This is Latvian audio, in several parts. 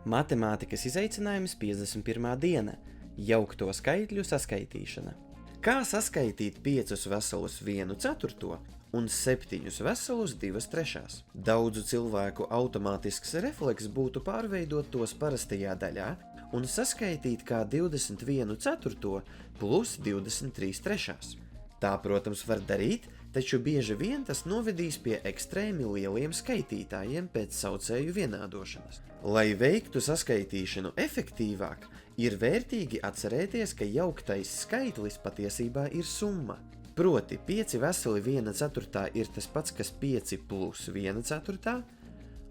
Matemātikas izaicinājums 51. diena – jaukto skaitļu saskaitīšana. Kā saskaitīt 5 veselus 1/4 un 7 veselus 2/3? Daudzu cilvēku automātisks refleks būtu pārveidot tos parastajā daļā un saskaitīt kā 21/4 plus 23/3. Tā, protams, var darīt, taču bieži vien tas novedīs pie ekstrēmi lieliem skaitītājiem pēc saucēju vienādošanas. Lai veiktu saskaitīšanu efektīvāk, ir vērtīgi atcerēties, ka jauktais skaitlis patiesībā ir summa. Proti 5 veseli 1/4 ir tas pats, kas 5 plus 1/4,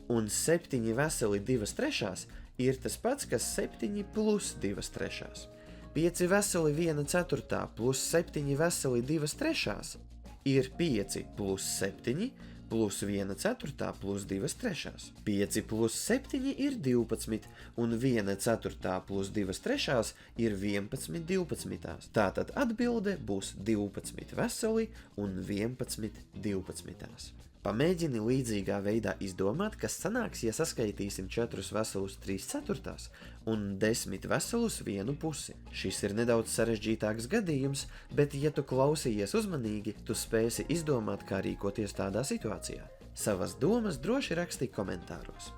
un 7 veseli 2/3 ir tas pats, kas 7 plus 2/3. 5 veseli 1/4 plus 7 veseli 2/3 ir 5 plus 7 plus 1/4 plus 2/3. 5 plus 7 ir 12, un 1/4 plus 2/3 ir 11 12. Tātad atbilde būs 12 veseli un 11 12. Pamēģini līdzīgā veidā izdomāt, kas sanāks, ja saskaitīsim 4 veselus 3/4 un 10 veselus 1/2. Šis ir nedaudz sarežģītāks gadījums, bet, ja tu klausījies uzmanīgi, tu spēsi izdomāt, kā rīkoties tādā situācijā. Savas domas droši raksti komentāros.